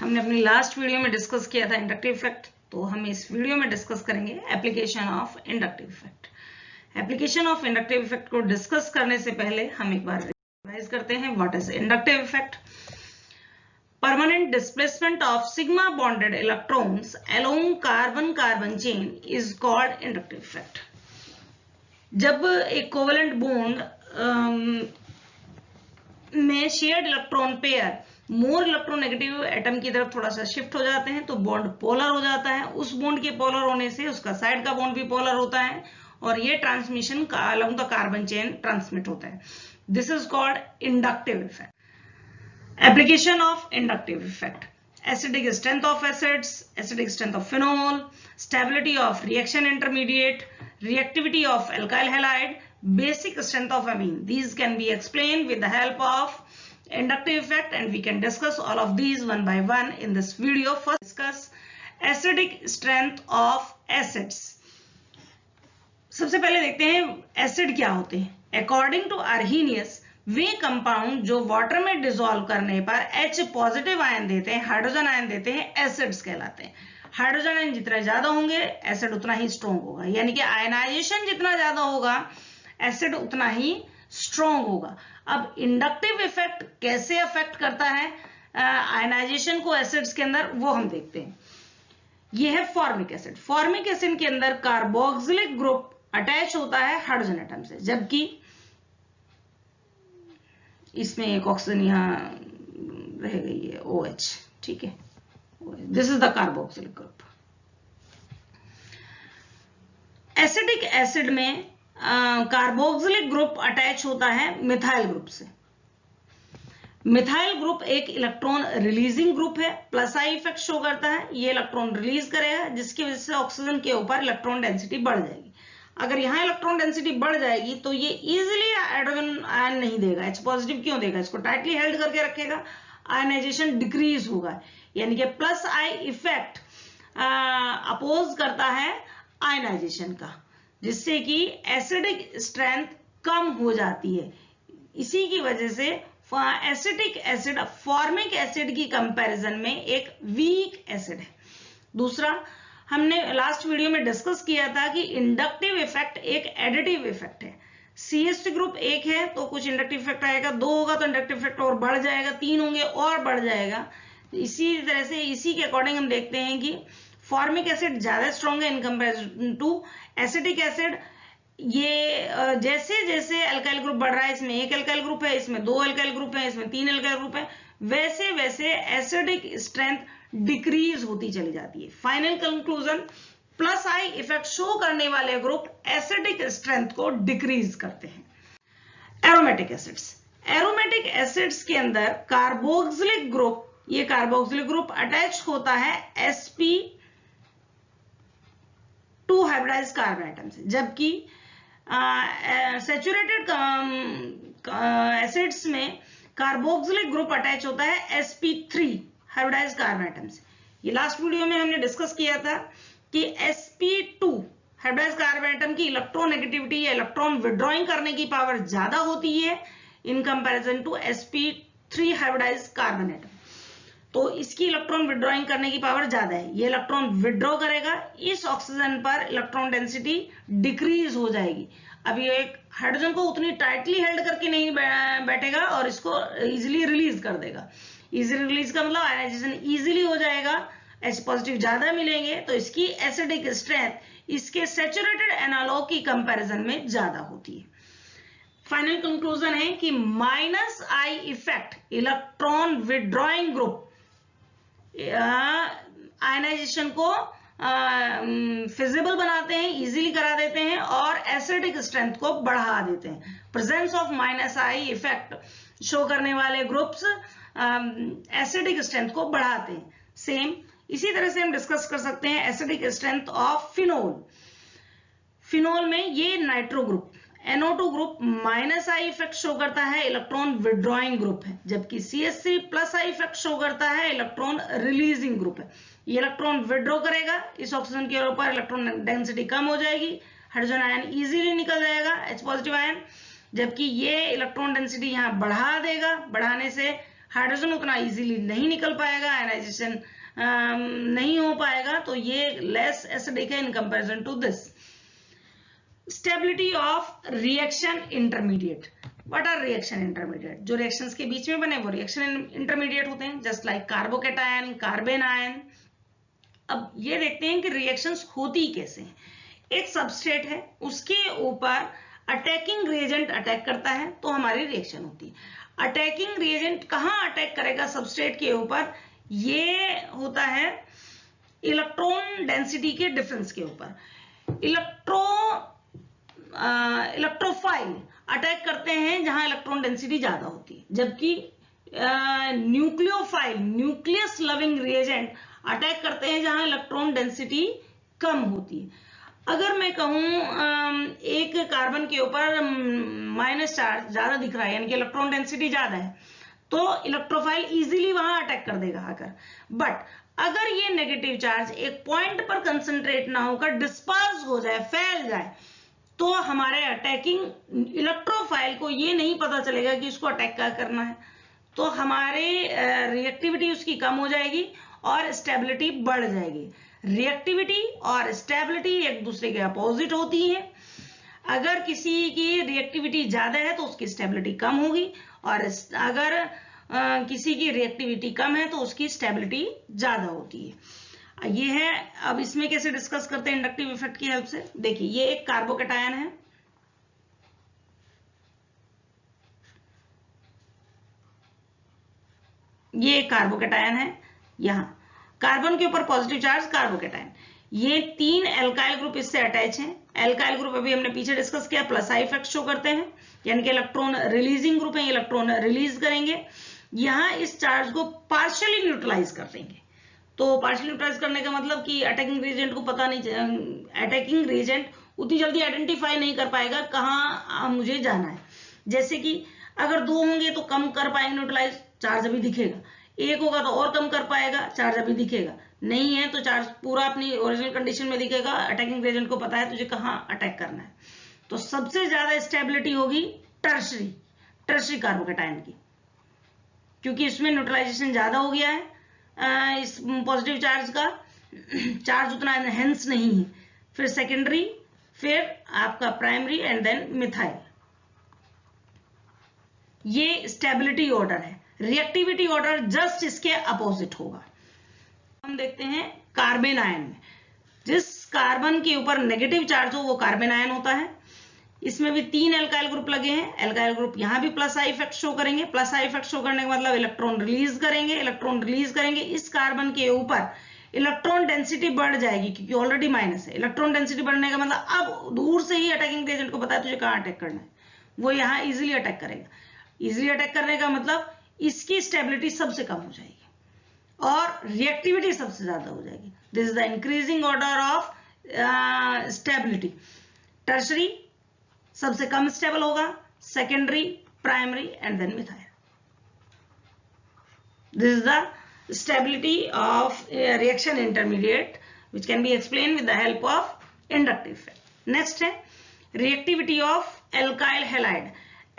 हमने अपनी last video में डिस्कस किया था इंडक्टिव इफेक्ट, तो हम इस वीडियो में डिस्कस करेंगे application of inductive effect. Application of inductive effect को डिस्कस करने से पहले हम एक बार रिवाइज करते हैं what is inductive effect. Permanent displacement of sigma bonded electrons along carbon-carbon chain is called inductive effect. जब एक कोवेलेंट बॉन्ड में shared electron pair more electronegative atom की तरफ थोड़ा सा शिफ्ट हो जाते हैं तो बॉन्ड पोलर हो जाता है। उस बॉन्ड के पोलर होने से उसका साइड का बॉन्ड भी पोलर होता है और ये transmission along the carbon chain transmit होता है। This is called inductive effect. Application of inductive effect: acidic strength of acids, acidic strength of phenol, stability of reaction intermediate, reactivity of alkyl halide, basic strength of amine. These can be explained with the help of inductive effect and we can discuss all of these one by one in this video. First discuss acidic strength of acids. सबसे पहले देखते हैं acid क्या होते हैं। According to Arrhenius, way compound जो water में dissolve करने पर H पॉजिटिव आयन देते हैं, हाइड्रोजन आयन देते हैं, एसिड्स कहलाते हैं। हाइड्रोजन आयन जितने ज्यादा होंगे एसिड उतना ही स्ट्रॉन्ग होगा, यानी कि आयनाइजेशन जितना ज्यादा होगा एसिड उतना ही स्ट्रॉन्ग होगा। अब इंडक्टिव इफेक्ट कैसे अफेक्ट करता है आयनाइजेशन को एसिड्स के अंदर, वो हम देखते हैं। ये है फॉर्मिक एसिड। फॉर्मिक एसिड के अंदर कार्बोक्सिलिक ग्रुप अटैच होता है हाइड्रोजन एटम से, जबकि इसमें एक ऑक्सीजन यहां रह गई है OH, ठीक है। This is the carboxylic group. Acidic acid में कार्बोक्सिलिक ग्रुप अटैच होता है मिथाइल ग्रुप से। मिथाइल ग्रुप एक इलेक्ट्रॉन रिलीजिंग ग्रुप है, प्लस आई इफेक्ट शो करता है। ये इलेक्ट्रॉन रिलीज करेगा जिसकी वजह से ऑक्सीजन के ऊपर इलेक्ट्रॉन डेंसिटी बढ़ जाएगी। अगर यहां इलेक्ट्रॉन डेंसिटी बढ़ जाएगी तो ये इजीली हाइड्रोजन आयन नहीं देगा। H पॉजिटिव क्यों देगा? इसको टाइटली हेल्ड करके रखेगा, आयनाइजेशन डिक्रीज होगा, यानी कि प्लस आई इफेक्ट अपोज करता है आयनाइजेशन का, जिससे कि एसिडिक स्ट्रेंथ कम हो जाती है। इसी की वजह से एसिडिक एसिड फॉर्मिक एसिड की कंपैरिजन में एक वीक एसिड है। दूसरा, हमने लास्ट वीडियो में डिस्कस किया था कि इंडक्टिव इफेक्ट एक एडिटिव इफेक्ट है। CH ग्रुप एक है तो कुछ इंडक्टिव इफेक्ट आएगा, 2 होगा तो इंडक्टिव इफेक्ट और बढ़ जाएगा, 3 होंगे और बढ़ जाएगा। इसी तरह से इसी के अकॉर्डिंग हम देखते हैं कि फॉर्मिक एसिड ज्यादा स्ट्रॉन्ग है in comparison to acidic acid. ये जैसे जैसे अल्काइल ग्रुप बढ़ रहा है, इसमें एक अल्काइल ग्रुप है, इसमें 2 अल्काइल ग्रुप है, इसमें 3 अल्काइल ग्रुप है, वैसे वैसे एसिडिक स्ट्रेंथ डिक्रीज होती चली जाती है। Final conclusion, plus I effect show करने वाले ग्रुप एसिडिक स्ट्रेंथ को डिक्रीज करते हैं। Aromatic acids. एरोमेटिक एसिड्स के अंदर कार्बोक्सिलिक ग्रुप, ये कार्बोक्सिलिक ग्रुप अटैच होता है sp2 हाइब्रिडाइज कार्बन एटम से, जबकि सैचुरेटेड एसिड्स में कार्बोक्सिलिक ग्रुप अटैच होता है sp3 हाइब्रिडाइज कार्बन एटम से। ये लास्ट वीडियो में हमने डिस्कस किया था कि sp2 हाइब्रिडाइज कार्बन एटम की इलेक्ट्रोनेगेटिविटी या इलेक्ट्रॉन विड्रॉइंग करने की पावर ज्यादा होती है in comparison to sp3 hybridize carbon atom. तो इसकी इलेक्ट्रॉन विड्रॉइंग करने की पावर ज्यादा है, ये इलेक्ट्रॉन विड्रॉ करेगा, इस ऑक्सीजन पर इलेक्ट्रॉन डेंसिटी डिक्रीज हो जाएगी। अब ये एक हाइड्रोजन को उतनी टाइटली हेल्ड करके नहीं बैठेगा और इसको इजिली रिलीज कर देगा। इजिली रिलीज का मतलब आयनाइजेशन इजिली हो जाएगा, H पॉजिटिव ज्यादा मिलेंगे, तो इसकी एसिडिक स्ट्रेंथ इसके सैचुरेटेड एनालॉग की कंपैरिजन में ज्यादा होती है। फाइनल कंक्लूजन है कि minus I effect electron withdrawing group ionization को फिजिबल बनाते हैं, इजीली करा देते हैं और एसिडिक स्ट्रेंथ को बढ़ा देते हैं। Presence of minus I effect show करने वाले ग्रुप्स एसिडिक स्ट्रेंथ को बढ़ाते हैं। सेम इसी तरह से हम डिस्कस कर सकते हैं acidic strength of phenol. Phenol में ये nitro group NO2 group minus I effect show करता है, इलेक्ट्रॉन विड्रॉइंग ग्रुप है, जबकि CH3 plus I effect show करता है, इलेक्ट्रॉन रिलीजिंग ग्रुप है। ये इलेक्ट्रॉन विड्रॉ करेगा, इस ऑक्सीजन के ऊपर इलेक्ट्रॉन डेंसिटी कम हो जाएगी, हाइड्रोजन आयन इजीली निकल जाएगा H पॉजिटिव आयन, जबकि ये इलेक्ट्रॉन डेंसिटी यहां बढ़ा देगा, बढ़ाने से हाइड्रोजन उतना इजीली नहीं निकल पाएगा, आयनाइजेशन नहीं हो पाएगा, तो ये लेस एसिडिक है in comparison to this. Stability of reaction intermediate. What are reaction intermediate? जो रिएक्शंस के बीच में बने वो रिएक्शन इंटरमीडिएट होते हैं, just like carbocation, carbon ion. अब ये देखते हैं कि रिएक्शंस होती कैसे हैं। एक सबस्ट्रेट है, उसके ऊपर अटैकिंग रिएजेंट अटैक करता है तो हमारी रिएक्शन होती है। अटैकिंग रिएजेंट कहाँ अटैक करेगा सबस्ट्रेट के ऊपर? ये होता है इलेक्ट्रॉन डेंसिटी के डिफरेंस के ऊपर। इलेक्ट्रोफाइल अटैक करते हैं जहां इलेक्ट्रॉन डेंसिटी ज्यादा होती है, जबकि nucleophile, nucleus loving reagent attack करते हैं जहां इलेक्ट्रॉन डेंसिटी कम होती है। अगर मैं कहूं एक कार्बन के ऊपर माइनस चार्ज ज्यादा दिख रहा है, यानी कि इलेक्ट्रॉन डेंसिटी ज्यादा है, तो इलेक्ट्रोफाइल इजीली वहां अटैक कर देगा आकर। बट अगर ये नेगेटिव चार्ज एक पॉइंट पर कंसंट्रेट ना होकर डिस्पर्स हो जाए, फैल जाए, तो हमारे अटैकिंग इलेक्ट्रोफाइल को ये नहीं पता चलेगा कि उसको अटैक क्या करना है, तो हमारे रिएक्टिविटी उसकी कम हो जाएगी और स्टेबिलिटी बढ़ जाएगी। रिएक्टिविटी और स्टेबिलिटी एक दूसरे के अपोजिट होती है। अगर किसी की रिएक्टिविटी ज्यादा है तो उसकी स्टेबिलिटी कम होगी, और अगर किसी की रिएक्टिविटी कम है तो उसकी स्टेबिलिटी ज्यादा होती है। ये है, अब इसमें कैसे डिस्कस करते हैं इंडक्टिव इफेक्ट की हेल्प से। देखिए, ये एक कार्बोकैटायन है, ये कार्बोकैटायन है, यहां कार्बन के ऊपर पॉजिटिव चार्ज कार्बोकैटायन। ये 3 एल्काइल ग्रुप इससे अटैच हैं। एल्काइल ग्रुप अभी हमने पीछे डिस्कस किया, प्लस आई इफेक्ट शो करते हैं, यानी कि इलेक्ट्रॉन रिलीजिंग ग्रुप है, इलेक्ट्रॉन रिलीज करेंगे। यहां इस चार्ज को पार्शियली न्यूट्रलाइज कर देंगे। तो पार्शियली न्यूट्रलाइज करने का मतलब कि अटैकिंग रिएजेंट को पता नहीं, अटैकिंग रिएजेंट उतनी जल्दी आइडेंटिफाई नहीं कर पाएगा कहाँ मुझे जाना है। जैसे कि अगर 2 होंगे तो कम कर पाएंगे न्यूट्रलाइज, चार्ज अभी दिखेगा। 1 होगा तो और कम कर पाएगा, चार्ज अभी दिखेगा। नहीं है तो चार्ज पूरा अपनी ओरिजिनल कंडीशन में दिखेगा। अटैकिंग रिएजेंट को पता है तुझे कहाँ अटैक करना है। तो सबसे ज्यादा स्टेबिलिटी होगी टर्शरी कार्बोकैटायन की, क्योंकि इसमें न्यूट्रलाइजेशन ज्यादा हो गया है। इस पॉजिटिव चार्ज का चार्ज उतना एनहेंस नहीं है। फिर सेकेंडरी, फिर आपका प्राइमरी एंड देन मिथाइल। ये स्टेबिलिटी ऑर्डर है। रिएक्टिविटी ऑर्डर जस्ट इसके अपोजिट होगा। हम देखते हैं कार्बन आयन में, जिस कार्बन के ऊपर नेगेटिव चार्ज हो वो कार्बन आयन होता है। इसमें भी 3 एल्काइल ग्रुप लगे हैं। एल्काइल ग्रुप यहां भी प्लस आई इफेक्ट शो करेंगे। प्लस आई इफेक्ट शो करने का मतलब इलेक्ट्रॉन रिलीज करेंगे। इलेक्ट्रॉन रिलीज करेंगे, इस कार्बन के ऊपर इलेक्ट्रॉन डेंसिटी बढ़ जाएगी क्योंकि ऑलरेडी माइनस है। इलेक्ट्रॉन डेंसिटी बढ़ने का मतलब अब दूर से ही अटैकिंग एजेंट को पता है तुझे कहां अटैक करना है, वो यहां इजिली अटैक करेगा। इजिली अटैक करने का मतलब इसकी स्टेबिलिटी सबसे कम हो जाएगी और रिएक्टिविटी सबसे ज्यादा हो जाएगी। This is the increasing order of stability. Tertiary सबसे कम स्टेबल होगा, secondary, primary and then methyl. This is the stability of reaction intermediate which can be explained with the help of inductive effect. Next है reactivity of alkyl halide.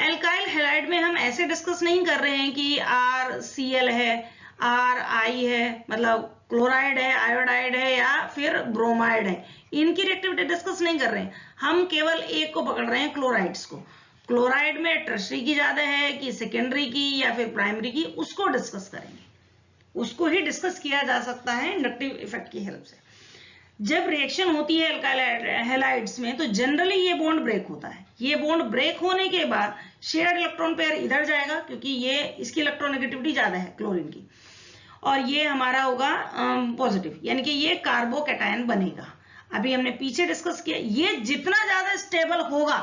Alkyl halide में हम ऐसे discuss नहीं कर रहे हैं कि RCl है, RI है, मतलब क्लोराइड है, आयोडाइड है या फिर ब्रोमाइड है। इनकी रिएक्टिविटी डिस्कस नहीं कर रहे हैं, हम केवल एक को पकड़ रहे हैं, क्लोराइड्स को। क्लोराइड में टर्शरी की ज्यादा है कि सेकेंडरी की या फिर प्राइमरी की, उसको डिस्कस करेंगे। उसको ही डिस्कस किया जा सकता है इंडक्टिव इफेक्ट की हेल्प से। जब रिएक्शन होती है एल्काइल हैलाइड्स में तो जनरली ये बॉन्ड ब्रेक होता है। ये बॉन्ड ब्रेक होने के बाद शेयर्ड इलेक्ट्रॉन पेयर इधर जाएगा क्योंकि ये इसकी इलेक्ट्रोनेगेटिविटी ज्यादा है क्लोरीन की, और ये हमारा होगा पॉजिटिव, यानी कि ये कार्बोकैटायन बनेगा। अभी हमने पीछे डिस्कस किया, ये जितना ज्यादा स्टेबल होगा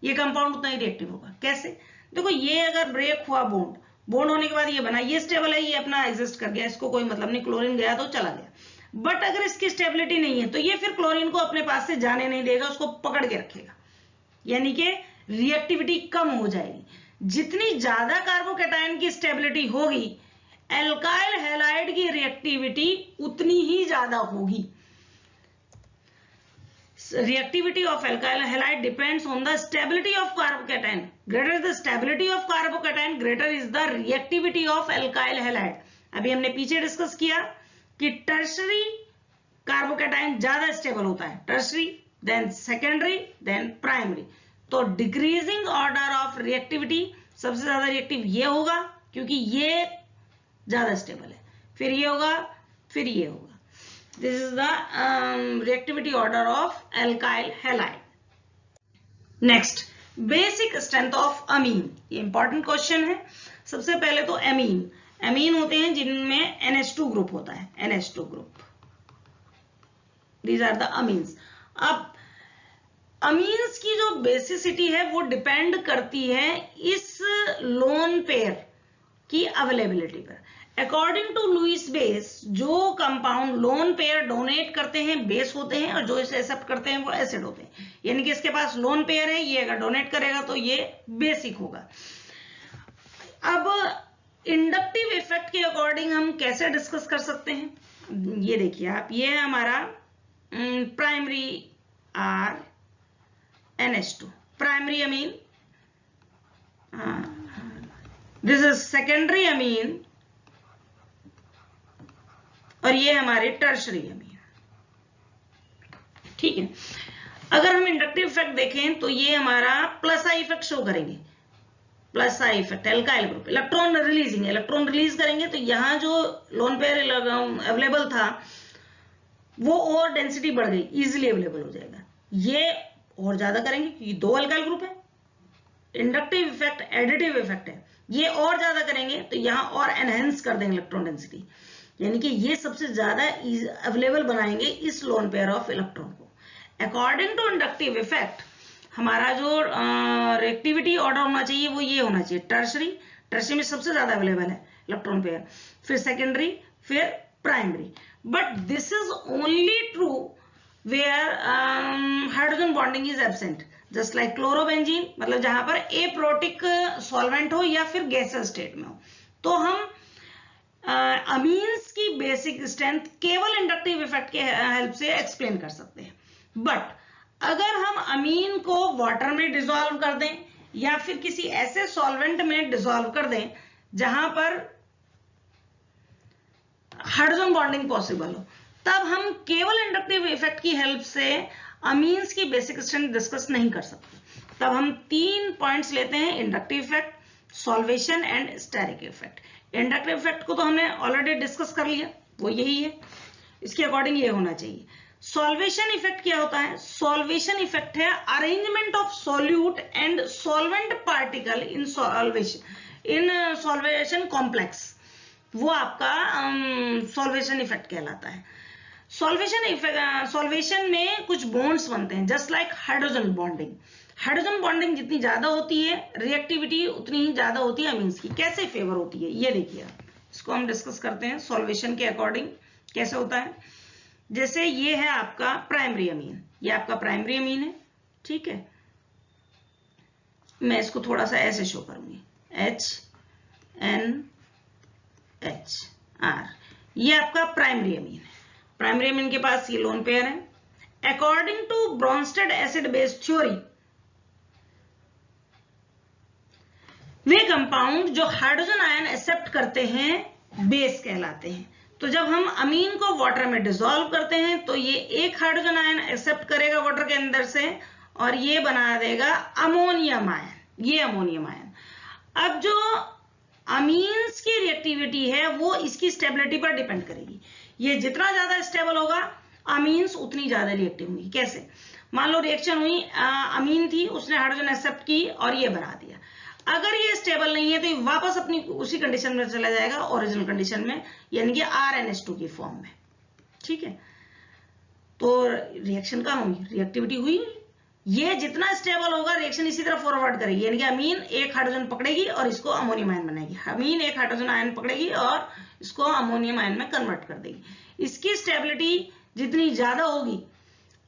ये कंपाउंड उतना ही रिएक्टिव होगा। कैसे? देखो, ये अगर ब्रेक हुआ बॉन्ड होने के बाद ये बना, ये स्टेबल है, ये अपना एग्जिस्ट कर गया, इसको कोई मतलब नहीं, क्लोरीन गया तो चला गया। बट अगर इसकी स्टेबिलिटी नहीं है तो ये फिर क्लोरीन को अपने पास से जाने नहीं देगा, उसको पकड़ के रखेगा, यानी कि रिएक्टिविटी कम हो जाएगी। जितनी ज्यादा कार्बोकैटायन की स्टेबिलिटी होगी, एल्काइल हैलाइड की रिएक्टिविटी उतनी ही ज्यादा होगी। reactivity of alkyl halide depends on the stability of carbocation. Greater is the stability of carbocation, greater is the reactivity of alkyl halide. अभी हमने पीछे डिस्कस किया कि टर्शरी कार्बोकेटाइन ज्यादा स्टेबल होता है, tertiary, then secondary, then primary. तो decreasing order of reactivity, सबसे ज्यादा रिएक्टिव ये होगा क्योंकि ये ज्यादा स्टेबल है, फिर ये होगा, फिर ये होगा. This is the reactivity order of alkyl halide. Next, basic strength of amine. ये important question है. सबसे पहले तो amine होते हैं जिनमें NH2 ग्रुप होता है, NH2 group. These are the amines. अब amines की जो basicity है वो डिपेंड करती है इस लोन पेयर की अवेलेबिलिटी पर. अकॉर्डिंग टू लुईस बेस, जो कंपाउंड लोन पेयर डोनेट करते हैं बेस होते हैं और जो इसे एक्सेप्ट करते हैं वो एसिड होते हैं. यानी कि इसके पास लोन पेयर है, ये अगर डोनेट करेगा तो ये बेसिक होगा. अब इंडक्टिव इफेक्ट के अकॉर्डिंग हम कैसे डिस्कस कर सकते हैं, ये देखिए आप, ये है हमारा primary R NH2 primary amine, this is secondary amine, और ये हमारे टर्शरी अमीन. ठीक है. अगर हम इंडक्टिव इफेक्ट देखें तो ये हमारा प्लस आई इफेक्ट शो करेंगे. Plus I effect alkyl group, electron releasing, electron release करेंगे तो यहां जो लोन पेयर अवेलेबल था वो और डेंसिटी बढ़ गई, इजिली अवेलेबल हो जाएगा. ये और ज्यादा करेंगे क्योंकि दो अल्काइल ग्रुप है. इंडक्टिव इफेक्ट एडिटिव इफेक्ट है, ये और ज्यादा करेंगे तो यहां और एनहेंस कर देंगे इलेक्ट्रॉन डेंसिटी, यानी कि ये सबसे ज्यादा अवेलेबल बनाएंगे इस लोन पेयर ऑफ इलेक्ट्रॉन को. अकॉर्डिंग टू इंडक्टिव इफेक्ट हमारा जो रिएक्टिविटी ऑर्डर होना चाहिए वो ये होना चाहिए, टर्शरी में सबसे ज्यादा अवेलेबल है इलेक्ट्रॉन पेयर, फिर सेकेंडरी, फिर primary. But this is only true where hydrogen bonding is absent, just like chlorobenzene, मतलब जहां पर एप्रोटिक सॉल्वेंट हो या फिर गैसियस स्टेट में हो. तो हम अमीन्स की बेसिक स्ट्रेंथ केवल इंडक्टिव इफेक्ट के हेल्प से एक्सप्लेन कर सकते हैं. बट अगर हम अमीन को वाटर में डिसॉल्व कर दें या फिर किसी ऐसे सॉल्वेंट में डिसॉल्व कर दें जहां पर हाइड्रोजन बॉन्डिंग पॉसिबल हो, तब हम केवल इंडक्टिव इफेक्ट की हेल्प से अमीन्स की बेसिक स्ट्रेंथ डिस्कस नहीं कर सकते. तब हम 3 पॉइंट्स लेते हैं, inductive effect, solvation and steric effect. Inductive effect को तो हमने ऑलरेडी डिस्कस कर लिया, वो यही है, इसके अकॉर्डिंग ये होना चाहिए. सॉल्वेशन इफेक्ट क्या होता है? सॉल्वेशन इफेक्ट है arrangement of solute and solvent particle in solvation complex, वो आपका सॉल्वेशन इफेक्ट कहलाता है. सॉल्वेशन में कुछ बॉन्ड्स बनते हैं, just like hydrogen bonding. Hydrogen bonding जितनी ज्यादा होती है, रिएक्टिविटी उतनी ही ज्यादा होती है अमीन्स की. कैसे फेवर होती है ये देखिए, इसको हम डिस्कस करते हैं सॉल्वेशन के अकॉर्डिंग कैसे होता है. जैसे ये है आपका प्राइमरी अमीन, ये आपका प्राइमरी अमीन है, ठीक है. मैं इसको थोड़ा सा ऐसे शो करूंगी, HNHR, ये आपका प्राइमरी अमीन है. प्राइमरी अमीन के पास ये लोन पेयर है. According to Bronsted acid base theory, वे कंपाउंड जो हाइड्रोजन आयन एक्सेप्ट करते हैं बेस कहलाते हैं. तो जब हम अमीन को वाटर में डिसॉल्व करते हैं तो ये एक हाइड्रोजन आयन एक्सेप्ट करेगा वाटर के अंदर से और ये बना देगा अमोनियम आयन, ये अमोनियम आयन. अब जो अमीन्स की रिएक्टिविटी है वो इसकी स्टेबिलिटी पर डिपेंड करेगी. ये जितना ज्यादा स्टेबल होगा अमीन्स उतनी ज्यादा रिएक्टिव होंगी. कैसे? मान लो रिएक्शन हुई, अमीन थी, उसने हाइड्रोजन एक्सेप्ट की और ये बना दिया. अगर ये स्टेबल नहीं है तो ये वापस अपनी उसी कंडीशन में चला जाएगा, ओरिजिनल कंडीशन में, यानी कि RNH2 की फॉर्म में. ठीक है. तो रिएक्शन कहां हुई? रिएक्टिविटी हुई. ये जितना स्टेबल होगा रिएक्शन इसी तरह फॉरवर्ड करेगी, यानी कि अमीन एक हाइड्रोजन पकड़ेगी और इसको अमोनियम आयन बनाएगी, अमीन एक हाइड्रोजन आयन पकड़ेगी और इसको अमोनियम आयन में कन्वर्ट कर देगी. इसकी स्टेबिलिटी जितनी ज्यादा होगी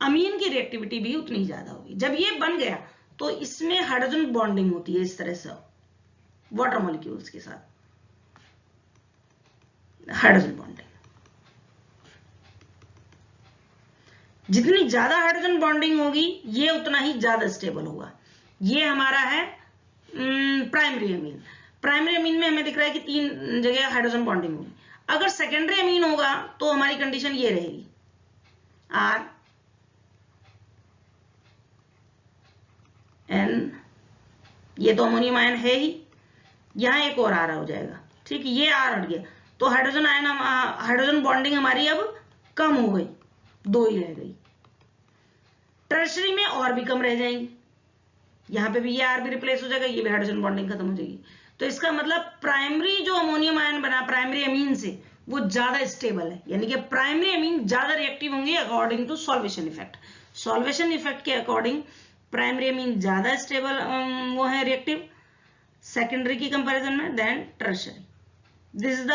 अमीन की रिएक्टिविटी भी उतनी ज्यादा होगी. जब ये बन गया तो इसमें हाइड्रोजन बॉन्डिंग होती है इस तरह से वाटर मॉलिक्यूल्स के साथ, हाइड्रोजन बॉन्डिंग. जितनी ज्यादा हाइड्रोजन बॉन्डिंग होगी ये उतना ही ज्यादा स्टेबल होगा। ये हमारा है प्राइमरी अमीन। प्राइमरी अमीन में हमें दिख रहा है कि 3 जगह हाइड्रोजन बॉन्डिंग होगी। अगर सेकेंडरी अमीन होगा तो हमारी कंडीशन ये रहेगी, R N, ये तो अमोनियम आयन है ही, यहां एक और R हो जाएगा, ठीक है, ये R हट गया तो हाइड्रोजन बॉन्डिंग हमारी अब कम हो गई, 2 ही रह गई। टर्शरी में और भी कम रह जाएंगी, यहां पे भी ये R भी रिप्लेस हो जाएगा, ये भी हाइड्रोजन बॉन्डिंग खत्म हो जाएगी। तो इसका मतलब प्राइमरी जो अमोनियम आयन बना प्राइमरी अमीन से वो ज्यादा स्टेबल है, यानी कि प्राइमरी अमीन ज्यादा रिएक्टिव होंगे according to solvation effect. Solvation effect के अकॉर्डिंग प्राइमरी अमीन ज्यादा स्टेबल वो है रिएक्टिव सेकेंडरी की कंपैरिजन में then tertiary. This is the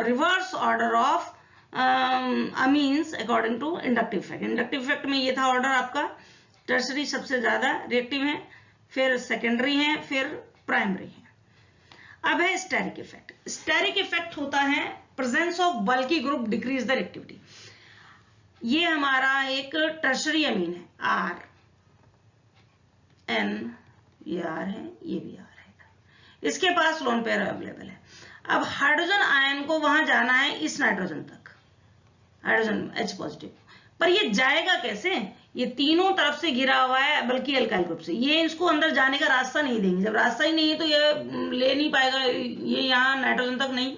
reverse order of amines according to inductive effect. Inductive effect में ये था ऑर्डर आपका, टर्शरी सबसे ज्यादा रिएक्टिव है, फिर सेकेंडरी है, फिर प्राइमरी है। अब है स्टेरिक इफेक्ट। स्टेरिक इफेक्ट होता है presence of bulky group decrease the reactivity. ये हमारा एक टर्शरी अमीन है, R N, ये R है, ये भी R है, इसके पास लोन पेयर अवेलेबल है। अब हाइड्रोजन आयन को वहां जाना है इस नाइट्रोजन तक, हाइड्रोजन H पॉजिटिव, पर ये जाएगा कैसे? ये तीनों तरफ से घिरा हुआ है बल्कि अल्काइल ग्रुप से, ये इसको अंदर जाने का रास्ता नहीं देंगे। जब रास्ता ही नहीं है तो ये ले नहीं पाएगा, ये यहाँ नाइट्रोजन तक नहीं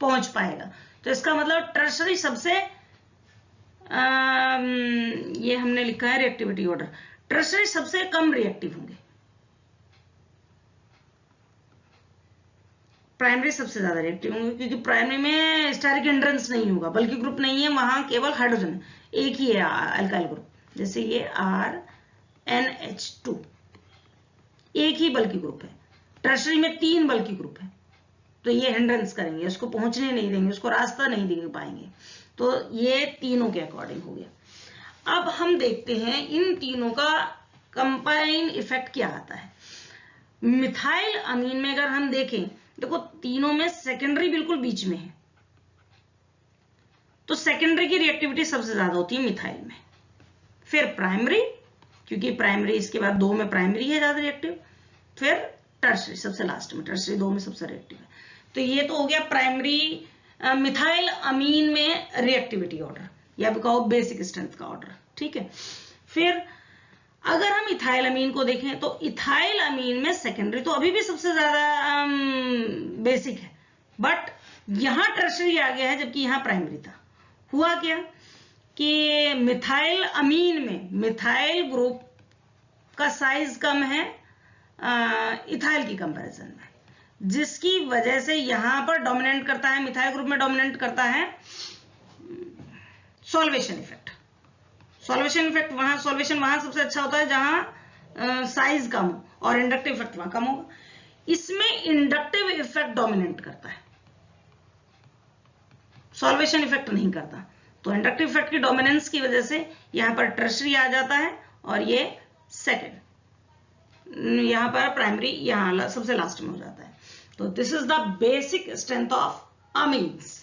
पहुंच पाएगा। तो इसका मतलब टर्शरी सबसे ये हमने लिखा है रिएक्टिविटी ऑर्डर, टर्शरी सबसे कम रिएक्टिव होंगे, प्राइमरी सबसे ज्यादा रिएक्टिव होंगे, क्योंकि प्राइमरी में स्टेरिक हिंड्रेंस नहीं होगा, बल्कि ग्रुप नहीं है, वहां केवल हाइड्रोजन एक ही है अल्काइल ग्रुप, जैसे ये RNH2 एक ही बल्कि ग्रुप है। टर्शरी में 3 बल्कि ग्रुप है, तो ये हिंड्रेंस करेंगे, उसको पहुंचने नहीं देंगे, उसको रास्ता नहीं दे पाएंगे। तो ये तीनों के अकॉर्डिंग हो गया। अब हम देखते हैं इन तीनों का कंबाइन इफेक्ट क्या आता है। मिथाइल अमीन में अगर हम देखें, देखो तीनों में सेकेंडरी बिल्कुल बीच में है, तो सेकेंडरी की रिएक्टिविटी सबसे ज्यादा होती है मिथाइल में, फिर प्राइमरी, क्योंकि प्राइमरी इसके बाद 2 में प्राइमरी है ज्यादा रिएक्टिव, फिर टर्शरी सबसे लास्ट में, टर्शरी 2 में सबसे रिएक्टिव है। तो ये तो हो गया प्राइमरी मिथाइल अमीन में रिएक्टिविटी ऑर्डर, या भी कहो बेसिक स्ट्रेंथ का ऑर्डर, ठीक है। फिर अगर हम इथाइल अमीन को देखें तो इथाइल अमीन में सेकेंडरी तो अभी भी सबसे ज्यादा बेसिक है, बट यहां टर्शरी आ गया है जबकि यहां प्राइमरी था। हुआ क्या कि मिथाइल अमीन में मिथाइल ग्रुप का साइज कम है इथाइल की कंपैरिजन में, जिसकी वजह से यहां पर डोमिनेट करता है, मिथाइल ग्रुप में डोमिनेट करता है सॉल्वेशन इफेक्ट। सॉल्वेशन इफेक्ट वहां, सॉल्वेशन वहां सबसे अच्छा होता है जहां साइज कम हो, और इंडक्टिव इफेक्ट वहां कम होगा। इसमें इंडक्टिव इफेक्ट डोमिनेट करता है, सॉल्वेशन इफेक्ट नहीं करता। तो इंडक्टिव इफेक्ट की डोमिनेंस की वजह से यहां पर टर्शरी आ जाता है, और ये सेकेंड, यहां पर प्राइमरी यहां सबसे लास्ट में हो जाता है। तो this is the basic strength of amines.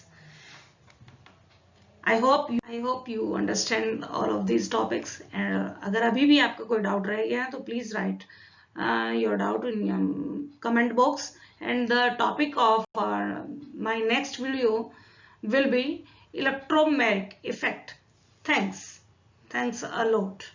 I hope you understand all of these topics. अगर अभी भी आपका कोई डाउट रह गया है तो please right your doubt in comment box, and the topic of my next video will be electromagnetic effect. Thanks a lot.